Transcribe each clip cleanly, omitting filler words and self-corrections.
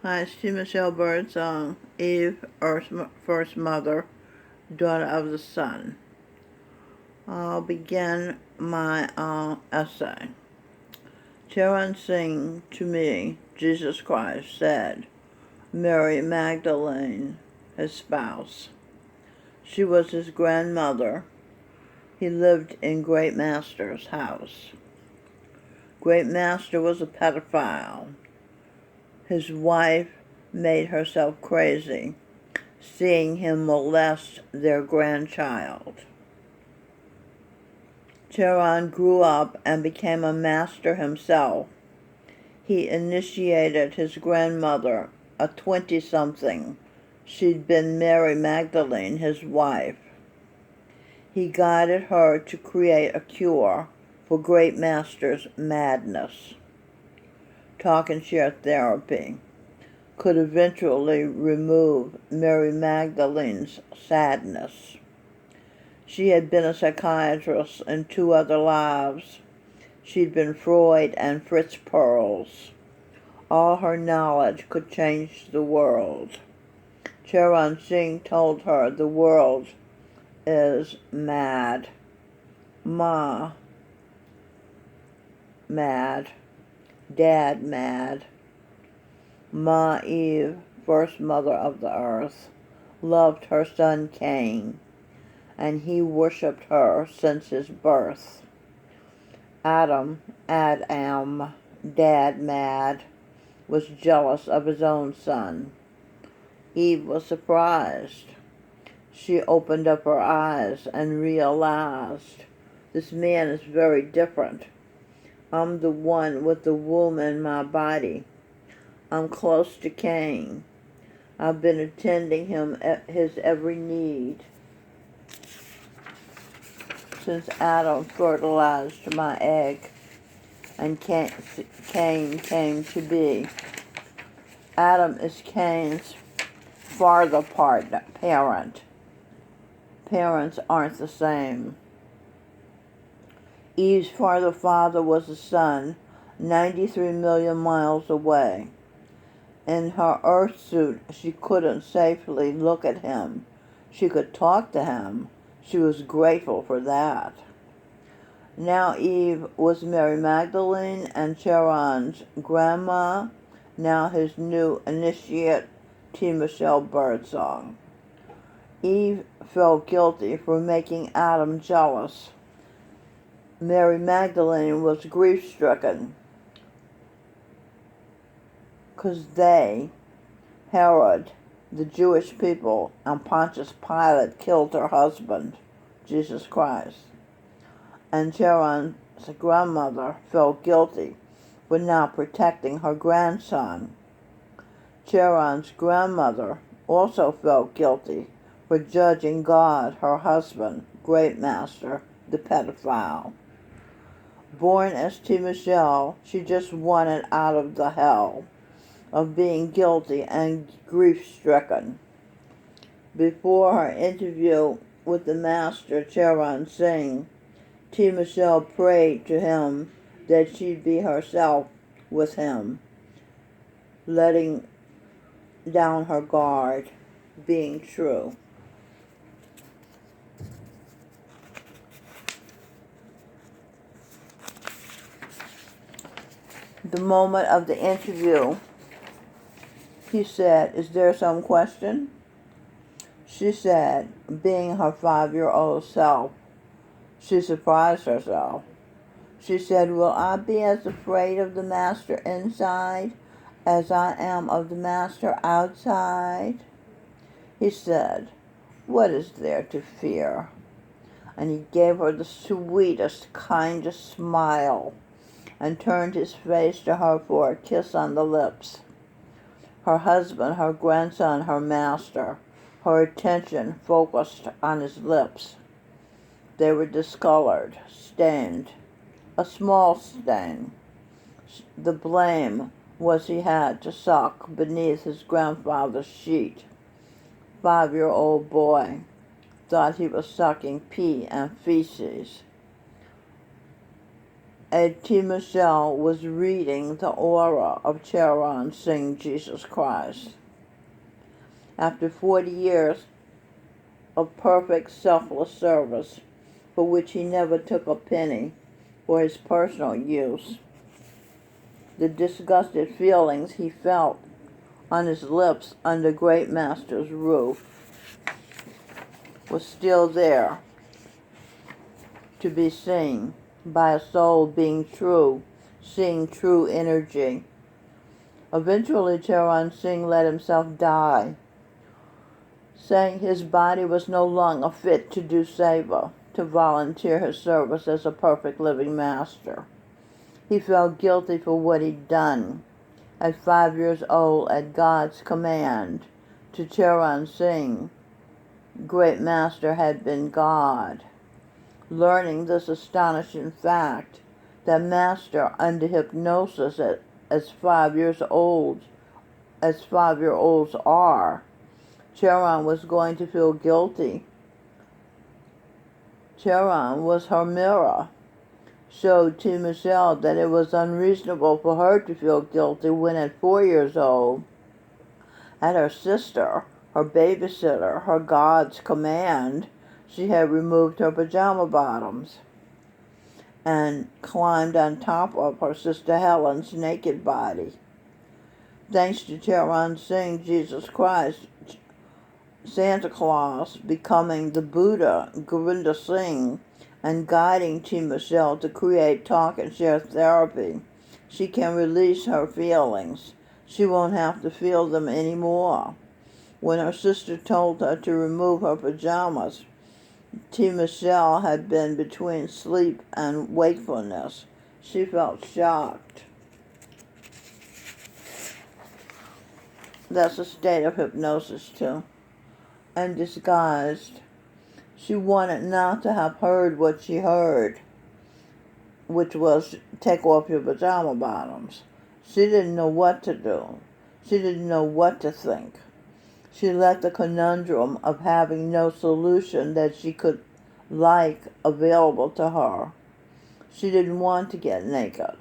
Hi, it's T. Michelle Birdsong, Eve, Earth's first mother, daughter of the sun. I'll begin my essay. Charan Singh to me, Jesus Christ, said, Mary Magdalene, his spouse. She was his grandmother. He lived in Great Master's house. Great Master was a pedophile. His wife made herself crazy, seeing him molest their grandchild. Charan grew up and became a master himself. He initiated his grandmother, a 20-something. She'd been Mary Magdalene, his wife. He guided her to create a cure for Great Master's madness. Talk and share therapy could eventually remove Mary Magdalene's sadness. She had been a psychiatrist in 2 other lives. She'd been Freud and Fritz Perls. All her knowledge could change the world. Charan Singh told her the world is mad. Ma, mad. Dad, mad. Ma, Eve, first mother of the earth, loved her son Cain, and he worshipped her since his birth. Adam, dad mad, was jealous of his own son. Eve was surprised. She opened up her eyes and realized, this man is very different. I'm the one with the womb in my body. I'm close to Cain. I've been attending him at his every need since Adam fertilized my egg and Cain came to be. Adam is Cain's farther parent. Parents aren't the same. Eve's father was a sun 93 million miles away. In her earth suit, she couldn't safely look at him. She could talk to him. She was grateful for that. Now Eve was Mary Magdalene and Charan's grandma, now his new initiate, T. Michelle Birdsong. Eve felt guilty for making Adam jealous. Mary Magdalene was grief-stricken because they, Herod, the Jewish people, and Pontius Pilate killed her husband, Jesus Christ. And Charan's grandmother felt guilty for not protecting her grandson. Charan's grandmother also felt guilty for judging God, her husband, Great Master, the pedophile. Born as T. Michelle, she just wanted out of the hell of being guilty and grief-stricken. Before her interview with the Master, Charan Singh, T. Michelle prayed to him that she'd be herself with him, letting down her guard, being true. The moment of the interview, he said, "Is there some question?" She said, being her 5-year-old self, she surprised herself. She said, "Will I be as afraid of the Master inside as I am of the Master outside?" He said, "What is there to fear?" And he gave her the sweetest, kindest smile and turned his face to her for a kiss on the lips. Her husband, her grandson, her master, her attention focused on his lips. They were discolored, stained, a small stain. The blame was he had to suck beneath his grandfather's sheet. 5-year-old boy thought he was sucking pee and feces. T. Michelle was reading the aura of Charan Singh Jesus Christ. After 40 years of perfect selfless service, for which he never took a penny for his personal use, the disgusted feelings he felt on his lips under Great Master's roof was still there to be seen by a soul being true, seeing true energy. Eventually, Charan Singh let himself die, saying his body was no longer fit to do seva, to volunteer his service as a perfect living master. He felt guilty for what he'd done. At 5 years old, at God's command to Charan Singh, Great Master had been God. Learning this astonishing fact, that Master under hypnosis as 5 years old, as 5-year-olds are, Charan was going to feel guilty. Charan was her mirror, showed to Michelle that it was unreasonable for her to feel guilty when at 4 years old, at her sister, her babysitter, her God's command, she had removed her pajama bottoms and climbed on top of her sister Helen's naked body. Thanks to Charan Singh Jesus Christ, Santa Claus becoming the Buddha, Govinda Singh, and guiding T. Michelle to create talk and share therapy, she can release her feelings. She won't have to feel them anymore. When her sister told her to remove her pajamas, T. Michelle had been between sleep and wakefulness. She felt shocked. That's a state of hypnosis too. And disguised. She wanted not to have heard what she heard, which was take off your pajama bottoms. She didn't know what to do. She didn't know what to think. She let the conundrum of having no solution that she could like available to her. She didn't want to get naked.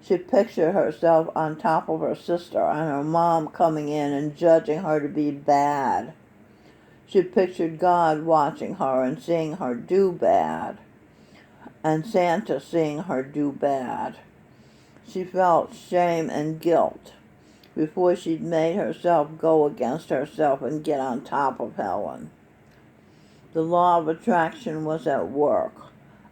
She pictured herself on top of her sister and her mom coming in and judging her to be bad. She pictured God watching her and seeing her do bad, and Santa seeing her do bad. She felt shame and guilt before she'd made herself go against herself and get on top of Helen. The law of attraction was at work.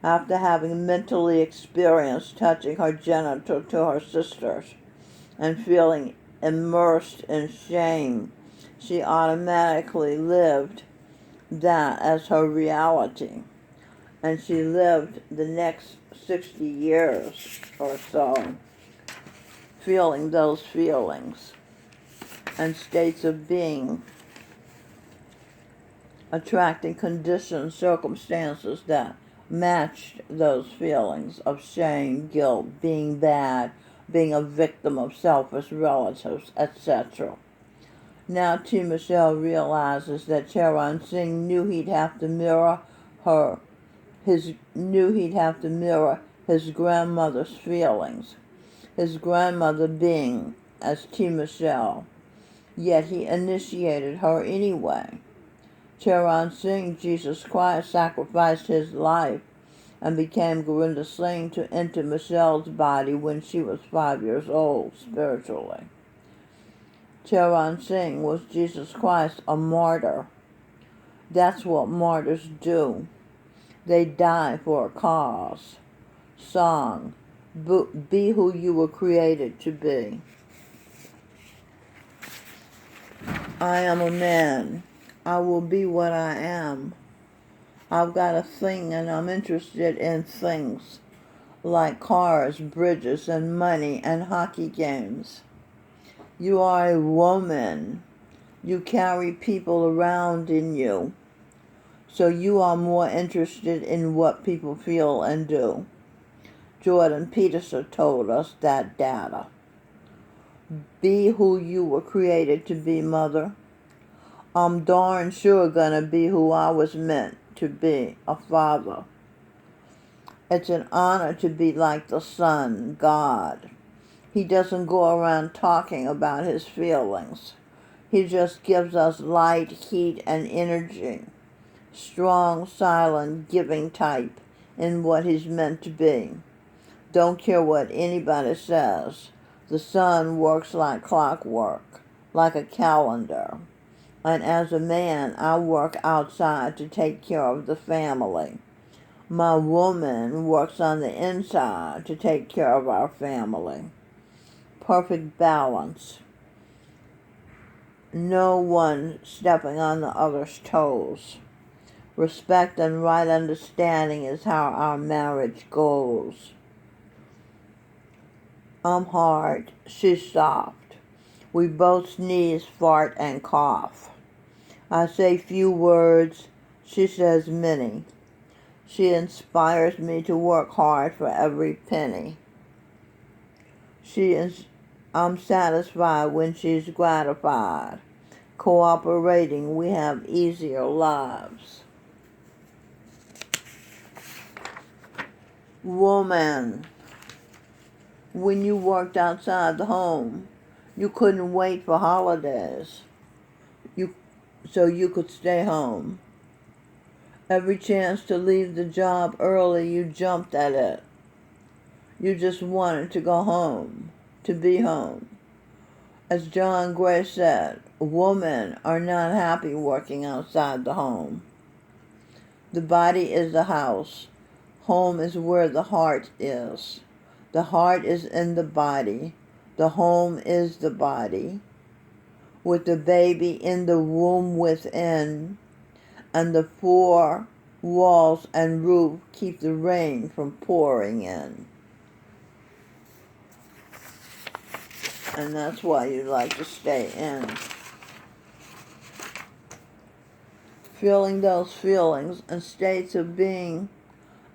After having mentally experienced touching her genital to her sisters and feeling immersed in shame, she automatically lived that as her reality. And she lived the next 60 years or so feeling those feelings and states of being, attracting conditions, circumstances that matched those feelings of shame, guilt, being bad, being a victim of selfish relatives, etc. Now T. Michelle realizes that Charan Singh knew he'd have to mirror his grandmother's feelings, his grandmother being as T. Michelle, yet he initiated her anyway. Charan Singh, Jesus Christ, sacrificed his life and became Govinda Singh to enter Michelle's body when she was 5 years old, spiritually. Charan Singh was Jesus Christ, a martyr. That's what martyrs do. They die for a cause. Song, be who you were created to be. I am a man. I will be what I am. I've got a thing and I'm interested in things like cars, bridges, and money and hockey games. You are a woman. You carry people around in you. So you are more interested in what people feel and do. Jordan Peterson told us that data. Be who you were created to be, mother. I'm darn sure gonna be who I was meant to be, a father. It's an honor to be like the Son, God. He doesn't go around talking about his feelings. He just gives us light, heat, and energy. Strong, silent, giving type in what he's meant to be. Don't care what anybody says. The Son works like clockwork, like a calendar. And as a man, I work outside to take care of the family. My woman works on the inside to take care of our family. Perfect balance. No one stepping on the other's toes. Respect and right understanding is how our marriage goes. I'm hard, she's soft. We both sneeze, fart, and cough. I say few words, she says many. She inspires me to work hard for every penny. I'm satisfied when she's gratified. Cooperating, we have easier lives. Woman, when you worked outside the home, you couldn't wait for holidays, so you could stay home. Every chance to leave the job early, you jumped at it. You just wanted to go home, to be home. As John Gray said, women are not happy working outside the home. The body is the house. Home is where the heart is. The heart is in the body. The home is the body, with the baby in the womb within, and the four walls and roof keep the rain from pouring in. And that's why you like to stay in. Feeling those feelings and states of being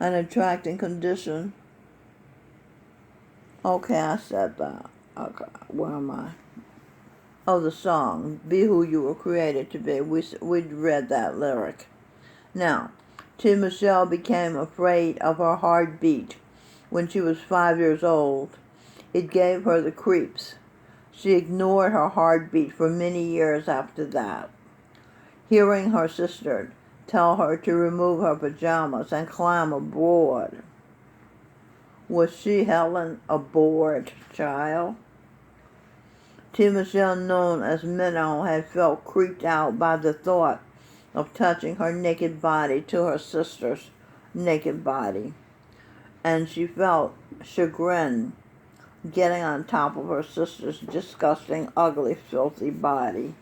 an attracting condition. Okay, I said that. Okay, where am I? Oh, the song, Be Who You Were Created to Be. We read that lyric. Now, T. Michelle became afraid of her heartbeat when she was 5 years old. It gave her the creeps. She ignored her heartbeat for many years after that. Hearing her sister tell her to remove her pajamas and climb aboard. Was she, Helen, a bored child? T. Michelle, known as Minnow, had felt creeped out by the thought of touching her naked body to her sister's naked body. And she felt chagrin getting on top of her sister's disgusting, ugly, filthy body.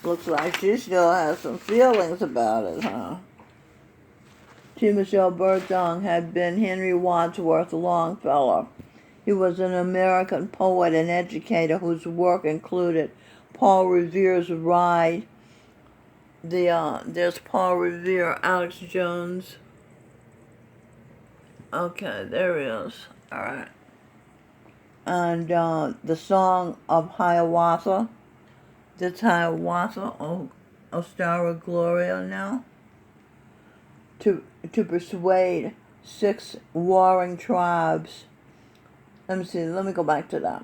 Looks like she still has some feelings about it, huh? T. Michelle Birdsong had been Henry Wadsworth Longfellow. He was an American poet and educator whose work included Paul Revere's Ride. There's Paul Revere, Alex Jones. Okay, there he is. All right. And the Song of Hiawatha. That's Hiawatha, Ostara Gloria now. To persuade 6 warring tribes. Let me go back to that.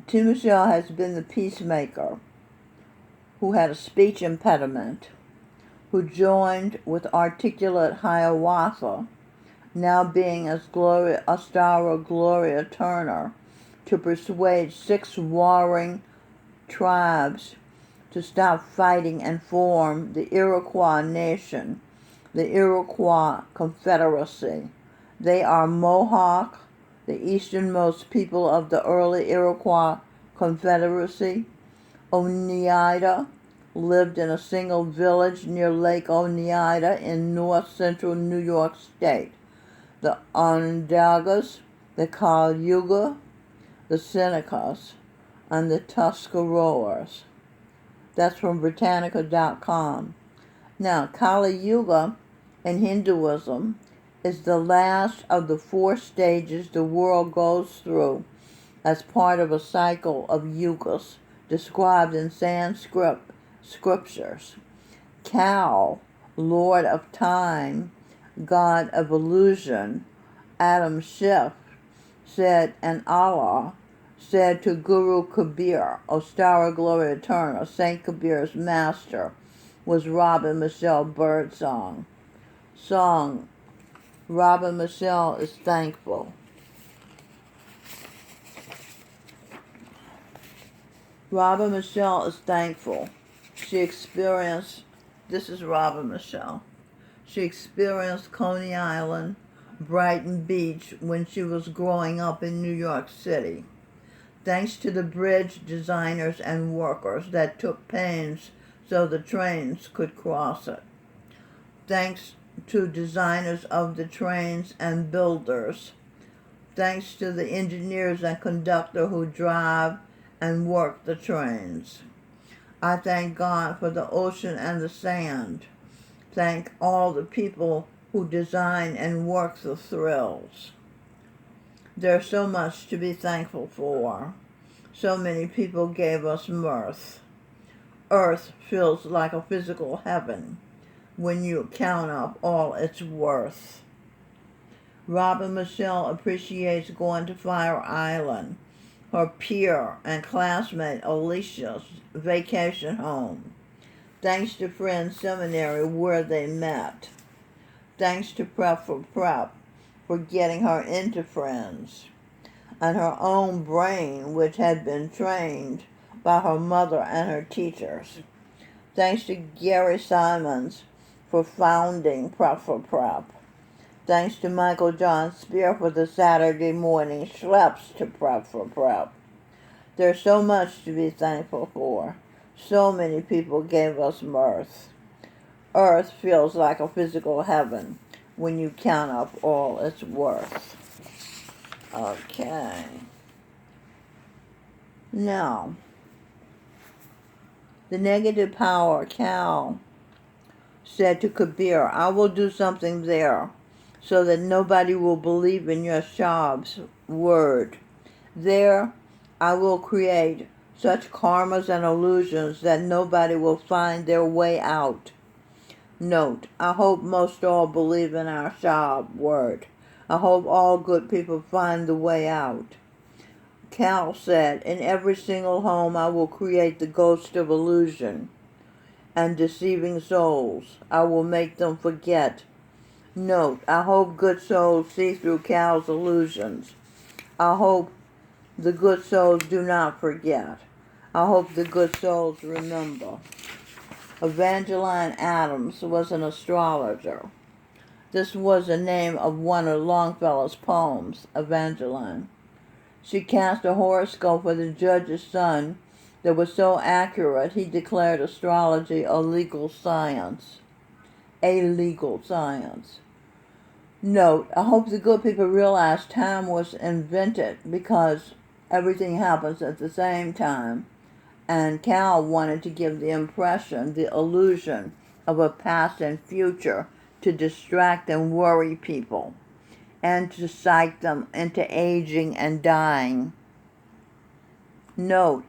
T. Michelle has been the peacemaker who had a speech impediment, who joined with articulate Hiawatha, now being as Ostara Gloria Turner, to persuade 6 warring tribes to stop fighting and form the Iroquois nation, the Iroquois Confederacy. They are Mohawk, the easternmost people of the early Iroquois Confederacy. Oneida lived in a single village near Lake Oneida in north-central New York State. The Onondagas, the Cayuga, the Senecas, and the Tuscaroras. That's from Britannica.com. Now, Kali Yuga in Hinduism is the last of the 4 stages the world goes through as part of a cycle of yugas described in Sanskrit scriptures. Kal, Lord of Time, god of illusion, Adam Schiff, said, and Allah said to Guru Kabir, Ostara Gloria Eterna, Saint Kabir's master, was Robin Michelle Birdsong. Song, Robin Michelle is thankful. Robin Michelle is thankful. She experienced, this is Robin Michelle. She experienced Coney Island, Brighton Beach when she was growing up in New York City. Thanks to the bridge designers and workers that took pains so the trains could cross it. Thanks to designers of the trains and builders. Thanks to the engineers and conductor who drive and work the trains. I thank God for the ocean and the sand. Thank all the people who design and work the thrills. There's so much to be thankful for. So many people gave us mirth. Earth feels like a physical heaven when you count up all it's worth. Robin Michelle appreciates going to Fire Island, her peer and classmate Alicia's vacation home. Thanks to Friends Seminary where they met. Thanks to Prep for Prep for getting her into Friends. And her own brain, which had been trained by her mother and her teachers. Thanks to Gary Simons for founding Prep for Prep. Thanks to Michael John Spear for the Saturday morning schleps to Prep for Prep. There's so much to be thankful for. So many people gave us mirth. Earth feels like a physical heaven when you count up all it's worth. Okay. Now, the negative power, Cal, said to Kabir, I will do something there so that nobody will believe in your Shab's word. There, I will create such karmas and illusions that nobody will find their way out. Note, I hope most all believe in our Shab word. I hope all good people find the way out. Cal said, in every single home I will create the ghost of illusion and deceiving souls. I will make them forget. Note, I hope good souls see through Cal's illusions. I hope the good souls do not forget. I hope the good souls remember. Evangeline Adams was an astrologer. This was the name of one of Longfellow's poems, Evangeline. She cast a horoscope for the judge's son that was so accurate he declared astrology a legal science. A legal science. Note, I hope the good people realize time was invented because everything happens at the same time, and Cal wanted to give the impression, the illusion of a past and future to distract and worry people and to psych them into aging and dying. Note,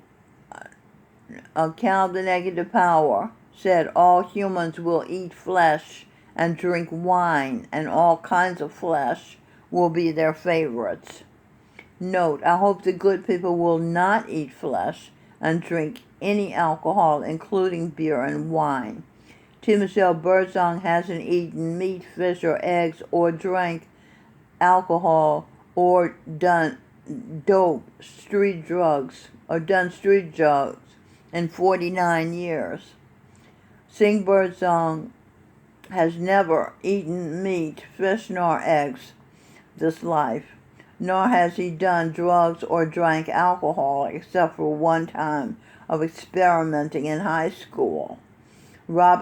Cal the negative power said all humans will eat flesh and drink wine, and all kinds of flesh will be their favorites. Note, I hope the good people will not eat flesh and drink any alcohol, including beer and wine. T. Michelle Birdsong hasn't eaten meat, fish, or eggs, or drank alcohol, or done street drugs in 49 years. Sing Birdsong has never eaten meat, fish, nor eggs this life, nor has he done drugs or drank alcohol except for one time of experimenting in high school. Robin